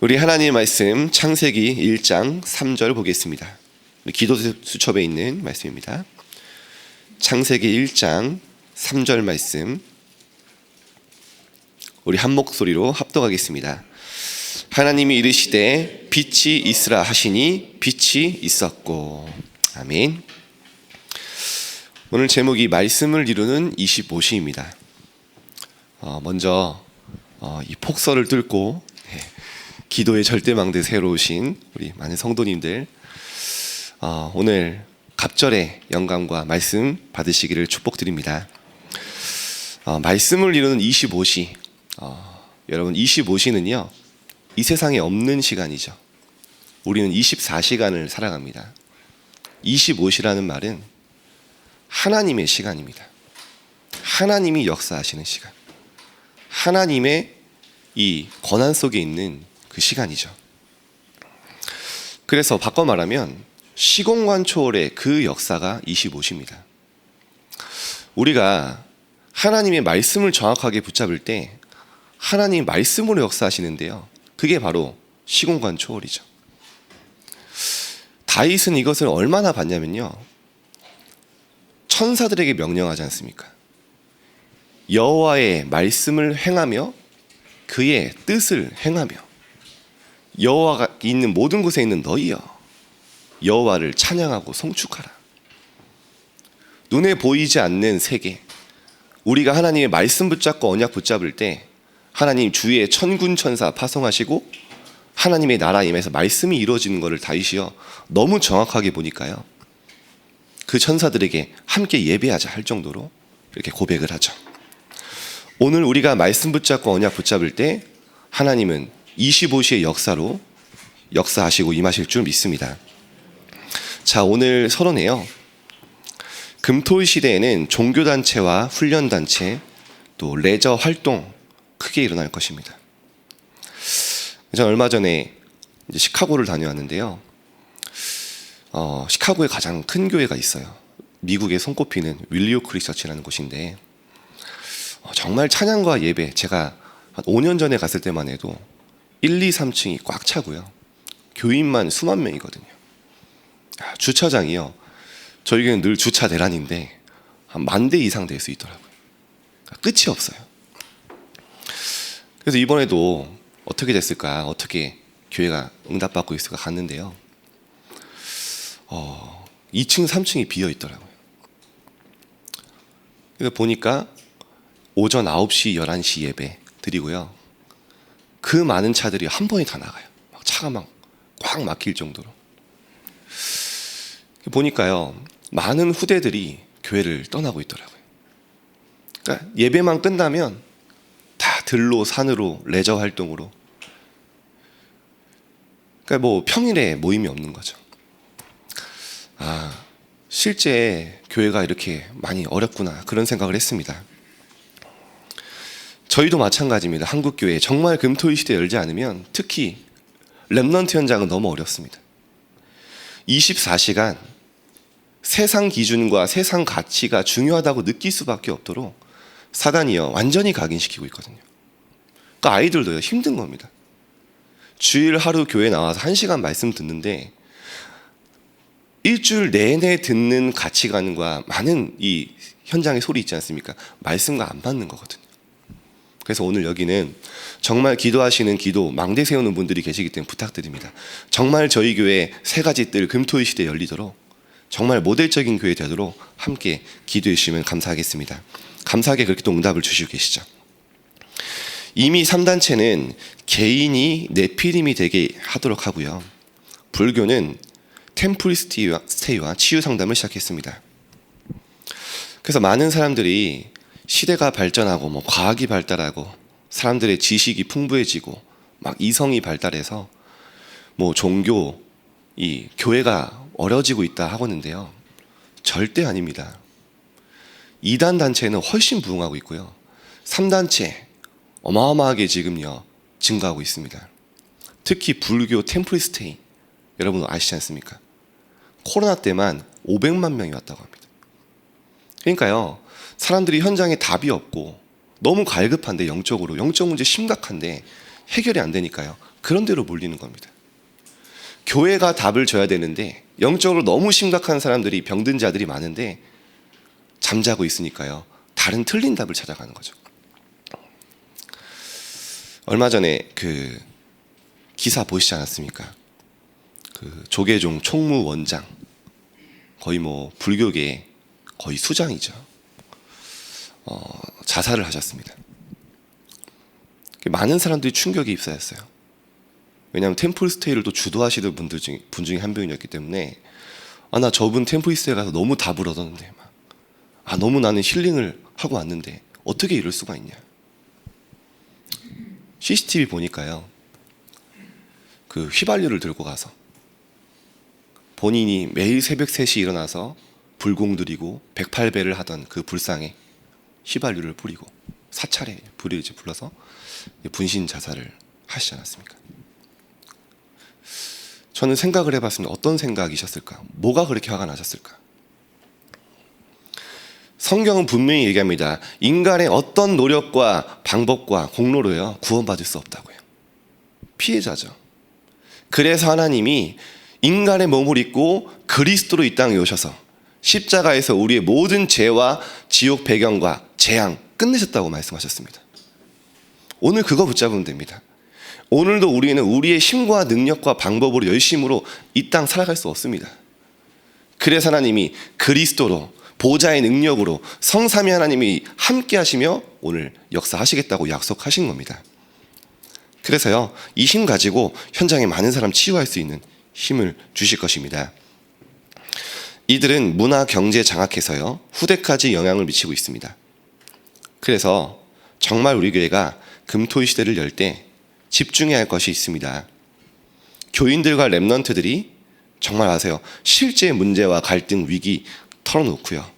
우리 하나님의 말씀 창세기 1장 3절 보겠습니다. 기도 수첩에 있는 말씀입니다. 창세기 1장 3절 말씀 우리 한 목소리로 합독하겠습니다. 하나님이 이르시되 빛이 있으라 하시니 빛이 있었고. 아멘. 오늘 제목이 말씀을 이루는 25시입니다. 먼저 이 폭설을 뚫고 기도의 절대망대 새로 오신 우리 많은 성도님들, 오늘 갑절의 영감과 말씀 받으시기를 축복드립니다. 말씀을 이루는 25시, 여러분 25시는요 이 세상에 없는 시간이죠. 우리는 24시간을 살아갑니다. 25시라는 말은 하나님의 시간입니다. 하나님이 역사하시는 시간, 하나님의 이 권한 속에 있는 그 시간이죠. 그래서 바꿔 말하면 시공간 초월의 그 역사가 25시입니다. 우리가 하나님의 말씀을 정확하게 붙잡을 때 하나님 말씀으로 역사하시는데요, 그게 바로 시공간 초월이죠. 다윗은 이것을 얼마나 봤냐면요, 천사들에게 명령하지 않습니까? 여호와의 말씀을 행하며 그의 뜻을 행하며 여호와가 있는 모든 곳에 있는 너희여 여호와를 찬양하고 송축하라. 눈에 보이지 않는 세계, 우리가 하나님의 말씀 붙잡고 언약 붙잡을 때 하나님 주위에 천군 천사 파송하시고 하나님의 나라 임해서 말씀이 이루어지는 것을 다윗이요 너무 정확하게 보니까요, 그 천사들에게 함께 예배하자 할 정도로 이렇게 고백을 하죠. 오늘 우리가 말씀 붙잡고 언약 붙잡을 때 하나님은 25시의 역사로 역사하시고 임하실 줄 믿습니다. 자, 오늘 서론에요, 금토일 시대에는 종교단체와 훈련단체 또 레저 활동 크게 일어날 것입니다. 저는 얼마 전에 이제 시카고를 다녀왔는데요, 시카고에 가장 큰 교회가 있어요. 미국에 손꼽히는 윌리오 크리스처치라는 곳인데, 정말 찬양과 예배, 제가 한 5년 전에 갔을 때만 해도 1, 2, 3층이 꽉 차고요, 교인만 수만 명이거든요. 주차장이요, 저희 교회는 늘 주차 대란인데 한 10,000대 이상 될 수 있더라고요. 끝이 없어요. 그래서 이번에도 어떻게 됐을까, 어떻게 교회가 응답받고 있을까 갔는데요, 2층, 3층이 비어 있더라고요. 그래서 보니까 오전 9시, 11시 예배 드리고요, 그 많은 차들이 한 번에 다 나가요. 차가 막 꽉 막힐 정도로. 보니까요, 많은 후대들이 교회를 떠나고 있더라고요. 그러니까 예배만 끝나면 다 들로 산으로 레저 활동으로, 그러니까 뭐 평일에 모임이 없는 거죠. 실제 교회가 이렇게 많이 어렵구나, 그런 생각을 했습니다. 저희도 마찬가지입니다. 한국교회 정말 금토일 시대 열지 않으면 특히 렘넌트 현장은 너무 어렵습니다. 24시간 세상 기준과 세상 가치가 중요하다고 느낄 수밖에 없도록 사단이요 완전히 각인시키고 있거든요. 그러니까 아이들도요 힘든 겁니다. 주일 하루 교회 나와서 1시간 말씀 듣는데 일주일 내내 듣는 가치관과 많은 이 현장의 소리 있지 않습니까? 말씀과 안 맞는 거거든요. 그래서 오늘 여기는 정말 기도하시는 기도 망대 세우는 분들이 계시기 때문에 부탁드립니다. 정말 저희 교회 3가지 뜰 금토일 시대 열리도록 정말 모델적인 교회 되도록 함께 기도해 주시면 감사하겠습니다. 감사하게 그렇게 또 응답을 주시고 계시죠. 이미 3단체는 개인이 네피림이 되게 하도록 하고요, 불교는 템플 스테이와 치유 상담을 시작했습니다. 그래서 많은 사람들이 시대가 발전하고 뭐 과학이 발달하고 사람들의 지식이 풍부해지고 막 이성이 발달해서 뭐 종교, 이 교회가 어려지고 있다 하고는데요, 절대 아닙니다. 2단 단체는 훨씬 부흥하고 있고요, 3단체 어마어마하게 지금요 증가하고 있습니다. 특히 불교 템플스테이, 여러분 아시지 않습니까? 코로나 때만 500만 명이 왔다고 합니다. 그러니까요, 사람들이 현장에 답이 없고 너무 갈급한데, 영적 문제 심각한데 해결이 안 되니까요. 그런 데로 몰리는 겁니다. 교회가 답을 줘야 되는데 영적으로 너무 심각한 사람들이, 병든 자들이 많은데 잠자고 있으니까요. 다른 틀린 답을 찾아가는 거죠. 얼마 전에 그 기사 보시지 않았습니까? 그 조계종 총무원장, 거의 뭐 불교계 거의 수장이죠. 자살을 하셨습니다. 많은 사람들이 충격에 휩싸였어요. 왜냐하면 템플스테이를 또 주도하시던 분 중에 한 분이었기 때문에 나 저분 템플스테이 가서 너무 답을 얻었는데 너무 나는 힐링을 하고 왔는데 어떻게 이럴 수가 있냐. CCTV 보니까요, 그 휘발유를 들고 가서 본인이 매일 새벽 3시 일어나서 불공 들이고 108배를 하던 그 불상에 휘발유를 뿌리고 사찰에 불을 이제 불러서 분신 자살을 하시지 않았습니까? 저는 생각을 해봤습니다. 어떤 생각이셨을까? 뭐가 그렇게 화가 나셨을까? 성경은 분명히 얘기합니다. 인간의 어떤 노력과 방법과 공로로요 구원받을 수 없다고요. 피해자죠. 그래서 하나님이 인간의 몸을 입고 그리스도로 이 땅에 오셔서 십자가에서 우리의 모든 죄와 지옥 배경과 재앙 끝내셨다고 말씀하셨습니다. 오늘 그거 붙잡으면 됩니다. 오늘도 우리는 우리의 힘과 능력과 방법으로 열심으로 이 땅 살아갈 수 없습니다. 그래서 하나님이 그리스도로, 보좌의 능력으로 성삼위 하나님이 함께 하시며 오늘 역사하시겠다고 약속하신 겁니다. 그래서요, 이 힘 가지고 현장에 많은 사람 치유할 수 있는 힘을 주실 것입니다. 이들은 문화 경제 장악해서요 후대까지 영향을 미치고 있습니다. 그래서 정말 우리 교회가 금토일 시대를 열 때 집중해야 할 것이 있습니다. 교인들과 렘넌트들이 정말 아세요, 실제 문제와 갈등, 위기 털어놓고요,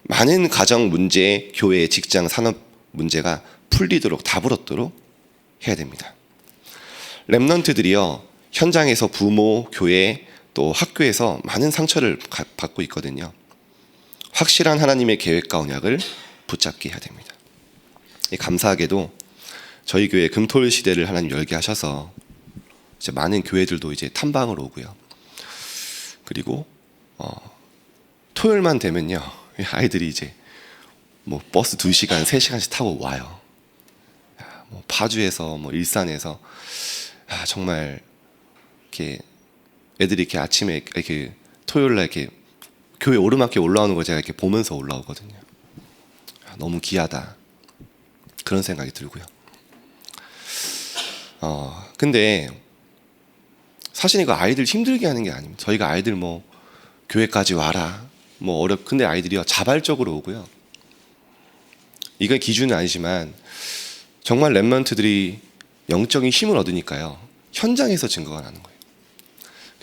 많은 가정 문제, 교회, 직장, 산업 문제가 풀리도록, 답을 얻도록 해야 됩니다. 렘넌트들이요 현장에서 부모, 교회, 또 학교에서 많은 상처를 받고 있거든요. 확실한 하나님의 계획과 언약을 붙잡게 해야 됩니다. 감사하게도 저희 교회 금토일 시대를 하나님 열게 하셔서 이제 많은 교회들도 이제 탐방을 오고요. 그리고 토요일만 되면요, 아이들이 이제 뭐 버스 2시간, 3시간씩 타고 와요. 뭐 파주에서, 뭐 일산에서, 정말 이렇게 애들이 이렇게 아침에 이렇게 토요일 날 이렇게 교회 오르막길 올라오는 걸 제가 이렇게 보면서 올라오거든요. 너무 귀하다, 그런 생각이 들고요. 근데 사실 이거 아이들 힘들게 하는 게 아닙니다. 저희가 아이들 뭐 교회까지 와라, 뭐 근데 아이들이요 자발적으로 오고요. 이건 기준은 아니지만 정말 렘넌트들이 영적인 힘을 얻으니까요 현장에서 증거가 나는 거예요.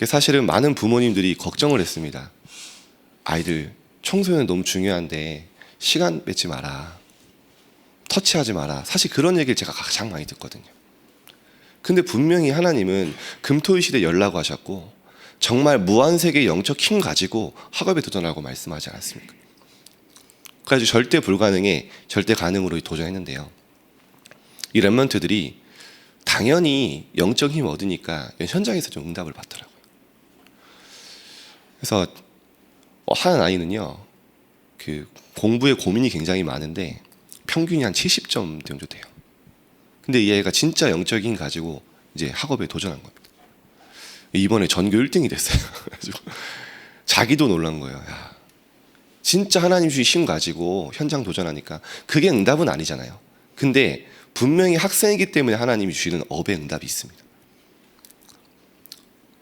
사실은 많은 부모님들이 걱정을 했습니다. 아이들 청소년 너무 중요한데 시간 뺏지 마라, 터치하지 마라. 사실 그런 얘기를 제가 가장 많이 듣거든요. 근데 분명히 하나님은 금토일 시대 열라고 하셨고 정말 무한세계의 영적 힘 가지고 학업에 도전하라고 말씀하지 않았습니까? 그래서 절대 불가능에 절대 가능으로 도전했는데요, 이 렘넌트들이 당연히 영적 힘을 얻으니까 현장에서 좀 응답을 받더라고요. 그래서 한 아이는요 그 공부에 고민이 굉장히 많은데 평균이 한 70점 정도 돼요. 근데 이 아이가 진짜 영적인 힘 가지고 이제 학업에 도전한 겁니다. 이번에 전교 1등이 됐어요. 자기도 놀란 거예요. 야, 진짜 하나님 주신 힘 가지고 현장 도전하니까 그게 응답은 아니잖아요. 근데 분명히 학생이기 때문에 하나님이 주시는 업의 응답이 있습니다.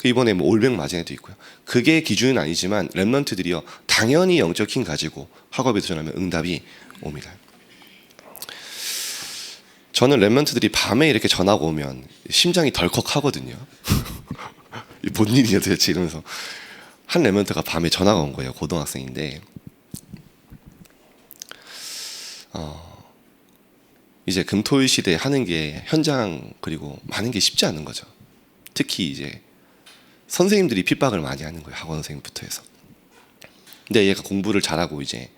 이번에 뭐 올백 마진에도 있고요. 그게 기준은 아니지만 렘넌트들이요 당연히 영적 힘 가지고 학업에 도전하면 응답이 옵니다. 저는 렘넌트들이 밤에 이렇게 전화가 오면 심장이 덜컥하거든요. 뭔 일이냐 도대체 이러면서. 한 렘넌트가 밤에 전화가 온 거예요. 고등학생인데 이제 금토일 시대에 하는 게 현장 그리고 많은 게 쉽지 않은 거죠. 특히 이제 선생님들이 핍박을 많이 하는 거예요. 학원 선생님부터 해서. 근데 얘가 공부를 잘하고 이제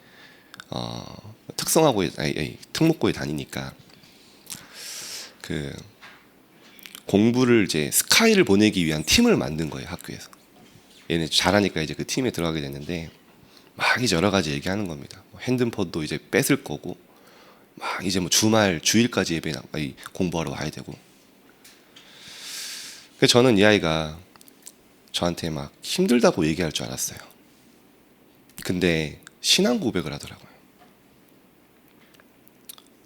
특성화고에 특목고에 다니니까 공부를 이제 스카이를 보내기 위한 팀을 만든 거예요, 학교에서. 얘네 잘하니까 이제 그 팀에 들어가게 됐는데 막 이제 여러 가지 얘기하는 겁니다. 핸드폰도 이제 뺏을 거고 막 이제 뭐 주일까지 공부하러 와야 되고. 그래서 저는 이 아이가 저한테 막 힘들다고 얘기할 줄 알았어요. 근데 신앙 고백을 하더라고요.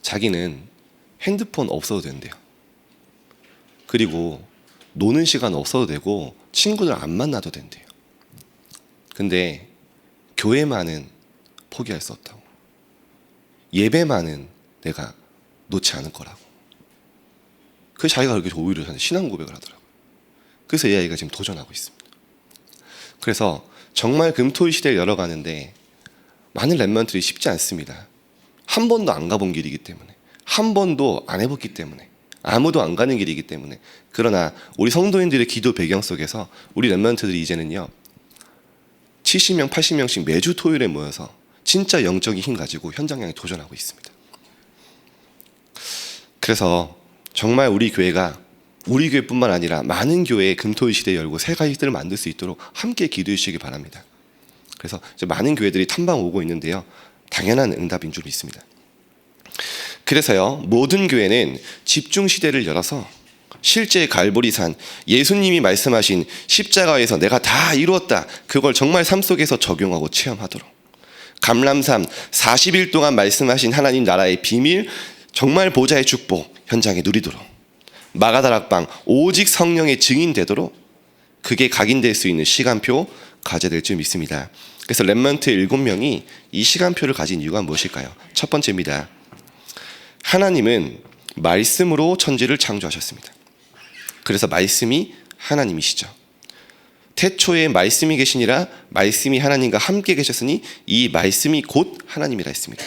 자기는 핸드폰 없어도 된대요. 그리고 노는 시간 없어도 되고 친구들 안 만나도 된대요. 근데 교회만은 포기할 수 없다고. 예배만은 내가 놓지 않을 거라고. 그 자기가 그렇게 오히려 신앙 고백을 하더라고요. 그래서 이 아이가 지금 도전하고 있습니다. 그래서 정말 금토일 시대를 열어가는데 많은 랩런트들이 쉽지 않습니다. 한 번도 안 가본 길이기 때문에, 한 번도 안 해봤기 때문에, 아무도 안 가는 길이기 때문에. 그러나 우리 성도인들의 기도 배경 속에서 우리 랩런트들이 이제는요 70명, 80명씩 매주 토요일에 모여서 진짜 영적인 힘 가지고 현장 향해 도전하고 있습니다. 그래서 정말 우리 교회뿐만 아니라 많은 교회에 금토일 시대 열고 새 가지들을 만들 수 있도록 함께 기도해 주시기 바랍니다. 그래서 이제 많은 교회들이 탐방 오고 있는데요, 당연한 응답인 줄 믿습니다. 그래서요, 모든 교회는 집중 시대를 열어서 실제 갈보리산 예수님이 말씀하신 십자가에서 내가 다 이루었다, 그걸 정말 삶 속에서 적용하고 체험하도록, 감람산 40일 동안 말씀하신 하나님 나라의 비밀, 정말 보좌의 축복 현장에 누리도록, 마가다락방 오직 성령의 증인 되도록 그게 각인될 수 있는 시간표 가져야 될 줄 믿습니다. 그래서 랩런트 7명이 이 시간표를 가진 이유가 무엇일까요? 첫 번째입니다. 하나님은 말씀으로 천지를 창조하셨습니다. 그래서 말씀이 하나님이시죠. 태초에 말씀이 계시니라, 말씀이 하나님과 함께 계셨으니 이 말씀이 곧 하나님이라 했습니다.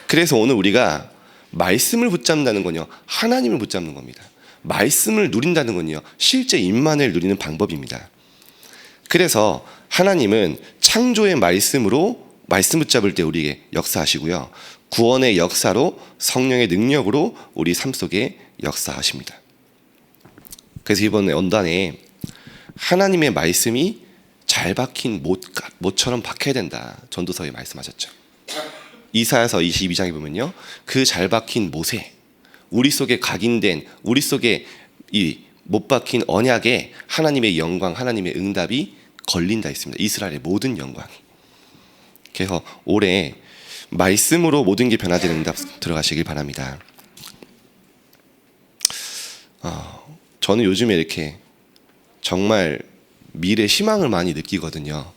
그래서 오늘 우리가 말씀을 붙잡는다는 건요, 하나님을 붙잡는 겁니다. 말씀을 누린다는 건요, 실제 임만을 누리는 방법입니다. 그래서 하나님은 창조의 말씀으로 말씀 붙잡을 때 우리에게 역사하시고요, 구원의 역사로 성령의 능력으로 우리 삶 속에 역사하십니다. 그래서 이번에 언단에 하나님의 말씀이 잘 박힌 못처럼 박혀야 된다, 전도서에 말씀하셨죠. 이사야서 22장에 보면요, 그 잘 박힌 못에, 우리 속에 각인된, 우리 속에 이 못 박힌 언약에 하나님의 영광, 하나님의 응답이 걸린다 했습니다. 이스라엘의 모든 영광이. 그래서 올해 말씀으로 모든 게 변화되는 응답 들어가시길 바랍니다. 저는 요즘에 이렇게 정말 미래 희망을 많이 느끼거든요.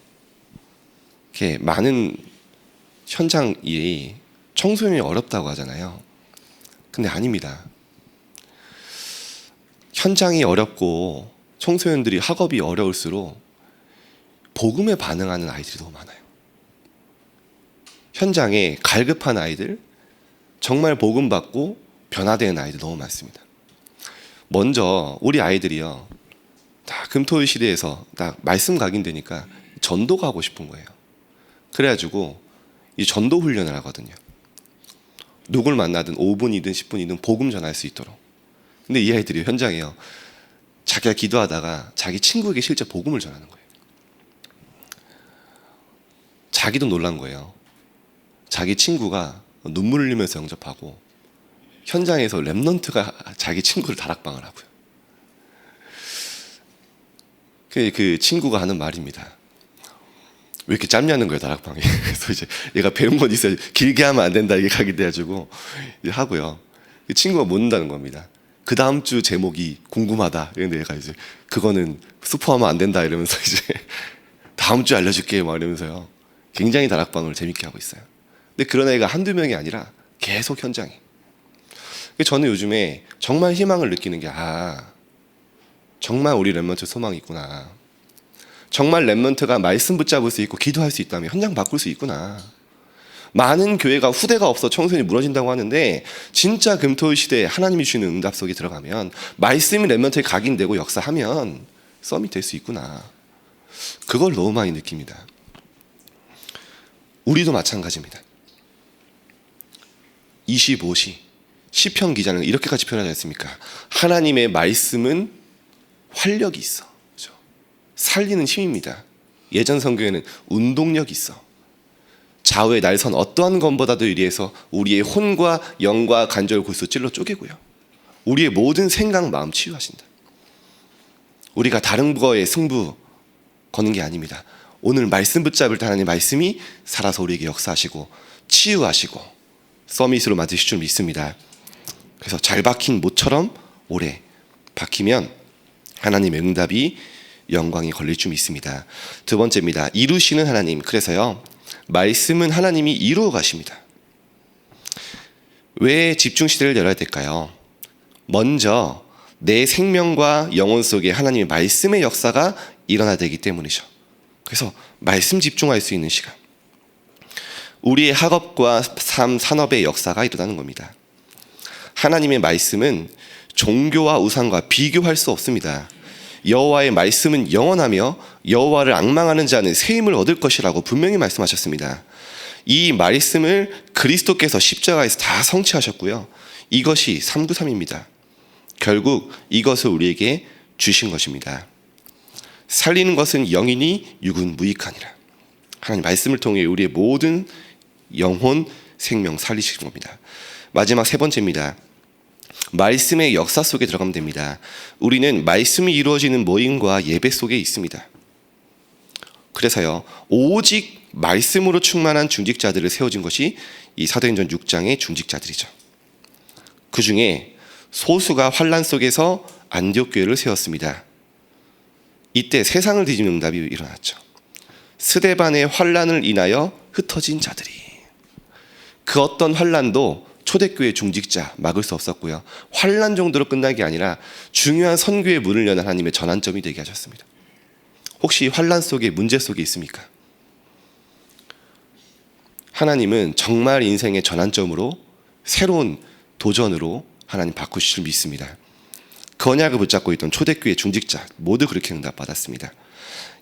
이렇게 많은 현장이 청소년이 어렵다고 하잖아요. 근데 아닙니다. 현장이 어렵고 청소년들이 학업이 어려울수록 복음에 반응하는 아이들이 너무 많아요. 현장에 갈급한 아이들, 정말 복음 받고 변화되는 아이들 너무 많습니다. 먼저 우리 아이들이요, 다 금토일 시대에서 딱 말씀 각인되니까 전도가 하고 싶은 거예요. 그래가지고 이 전도 훈련을 하거든요. 누굴 만나든 5분이든 10분이든 복음 전할 수 있도록. 근데 이 아이들이 현장에요, 자기가 기도하다가 자기 친구에게 실제 복음을 전하는 거예요. 자기도 놀란 거예요. 자기 친구가 눈물 흘리면서 영접하고 현장에서 랩런트가 자기 친구를 다락방을 하고요. 그 친구가 하는 말입니다. 왜 이렇게 짧냐는 거예요, 다락방이. 그래서 이제 얘가 배운 건 있어요. 길게 하면 안 된다, 이게 가게 돼가지고 하고요. 그 친구가 묻는다는 겁니다. 그 다음 주 제목이 궁금하다. 이런데 얘가 이제 그거는 스포하면 안 된다 이러면서 이제 다음 주에 알려줄게 막 이러면서요. 굉장히 다락방을 재밌게 하고 있어요. 근데 그런 애가 한두 명이 아니라 계속 현장에. 저는 요즘에 정말 희망을 느끼는 게, 정말 우리 랩런트 소망이 있구나. 정말 랩런트가 말씀 붙잡을 수 있고 기도할 수 있다면 현장 바꿀 수 있구나. 많은 교회가 후대가 없어 청소년이 무너진다고 하는데, 진짜 금토일 시대에 하나님이 주시는 응답 속에 들어가면 말씀이 랩런트에 각인되고 역사하면 썸이 될 수 있구나. 그걸 너무 많이 느낍니다. 우리도 마찬가지입니다. 25시 시편 기자는 이렇게까지 표현하지 않습니까? 하나님의 말씀은 활력이 있어. 그죠? 살리는 힘입니다. 예전 성경에는 운동력이 있어. 좌우의 날선 어떠한 것보다도 유리해서 우리의 혼과 영과 관절 골수 찔러 쪼개고요. 우리의 모든 생각, 마음 치유하신다. 우리가 다른 거에 승부 거는 게 아닙니다. 오늘 말씀 붙잡을 때 하나님 말씀이 살아서 우리에게 역사하시고 치유하시고 서밋으로 만드실 줄 믿습니다. 그래서 잘 박힌 못처럼 오래 박히면 하나님의 응답이 영광이 걸릴 줄 믿습니다. 두 번째입니다. 이루시는 하나님. 그래서요, 말씀은 하나님이 이루어 가십니다. 왜 집중시대를 열어야 될까요? 먼저 내 생명과 영혼 속에 하나님의 말씀의 역사가 일어나야 되기 때문이죠. 그래서 말씀 집중할 수 있는 시간. 우리의 학업과 삶, 산업의 역사가 일어나는 겁니다. 하나님의 말씀은 종교와 우상과 비교할 수 없습니다. 여호와의 말씀은 영원하며 여호와를 앙망하는 자는 새 힘을 얻을 것이라고 분명히 말씀하셨습니다. 이 말씀을 그리스도께서 십자가에서 다 성취하셨고요. 이것이 393입니다. 결국 이것을 우리에게 주신 것입니다. 살리는 것은 영이니 육은 무익하니라. 하나님 말씀을 통해 우리의 모든 영혼, 생명 살리시는 겁니다. 마지막 세 번째입니다. 말씀의 역사 속에 들어가면 됩니다. 우리는 말씀이 이루어지는 모임과 예배 속에 있습니다. 그래서요, 오직 말씀으로 충만한 중직자들을 세워진 것이 이 사도행전 6장의 중직자들이죠. 그 중에 소수가 환란 속에서 안디옥 교회를 세웠습니다. 이때 세상을 뒤집는 응답이 일어났죠. 스데반의 환란을 인하여 흩어진 자들이. 그 어떤 환란도 초대교회 중직자 막을 수 없었고요. 환란 정도로 끝난 게 아니라 중요한 선교의 문을 여는 하나님의 전환점이 되게 하셨습니다. 혹시 환란 속에, 문제 속에 있습니까? 하나님은 정말 인생의 전환점으로 새로운 도전으로 하나님 바꾸실 줄 믿습니다. 그 언약을 붙잡고 있던 초대교회 중직자 모두 그렇게 응답받았습니다.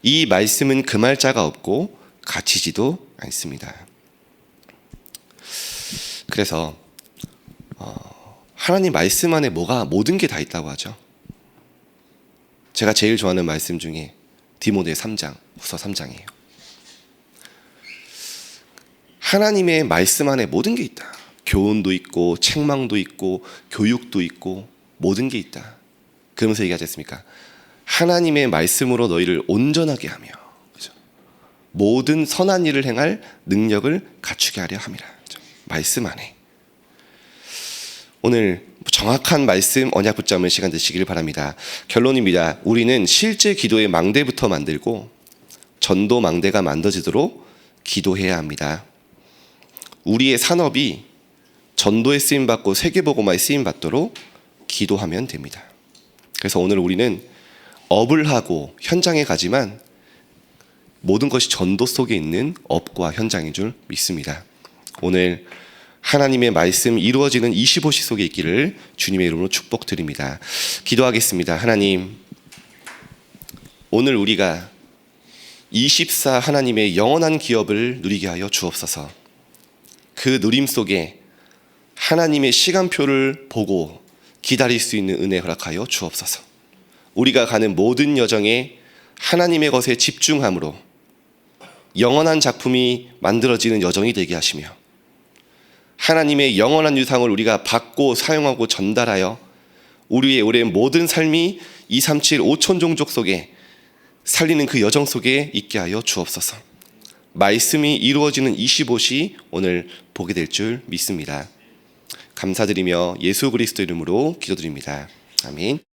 이 말씀은 금할 자가 없고 갇히지도 않습니다. 그래서 하나님 말씀 안에 모든 게 다 있다고 하죠. 제가 제일 좋아하는 말씀 중에 디모데 3장, 후서 3장이에요. 하나님의 말씀 안에 모든 게 있다. 교훈도 있고 책망도 있고 교육도 있고 모든 게 있다. 그러면서 얘기하지 않습니까? 하나님의 말씀으로 너희를 온전하게 하며, 그렇죠? 모든 선한 일을 행할 능력을 갖추게 하려 함이라. 그렇죠? 말씀 안에. 오늘 정확한 말씀 언약 붙잡는 시간 되시길 바랍니다. 결론입니다. 우리는 실제 기도의 망대부터 만들고 전도 망대가 만들어지도록 기도해야 합니다. 우리의 산업이 전도에 쓰임받고 세계복음화에 쓰임받도록 기도하면 됩니다. 그래서 오늘 우리는 업을 하고 현장에 가지만 모든 것이 전도 속에 있는 업과 현장인 줄 믿습니다. 오늘 하나님의 말씀 이루어지는 25시 속에 있기를 주님의 이름으로 축복드립니다. 기도하겠습니다. 하나님, 오늘 우리가 24 하나님의 영원한 기업을 누리게 하여 주옵소서. 그 누림 속에 하나님의 시간표를 보고 기다릴 수 있는 은혜 허락하여 주옵소서. 우리가 가는 모든 여정에 하나님의 것에 집중함으로 영원한 작품이 만들어지는 여정이 되게 하시며 하나님의 영원한 유상을 우리가 받고 사용하고 전달하여 우리의 올해 모든 삶이 237 5천 종족 속에 살리는 그 여정 속에 있게 하여 주옵소서. 말씀이 이루어지는 25시 오늘 보게 될 줄 믿습니다. 감사드리며 예수 그리스도 이름으로 기도드립니다. 아멘.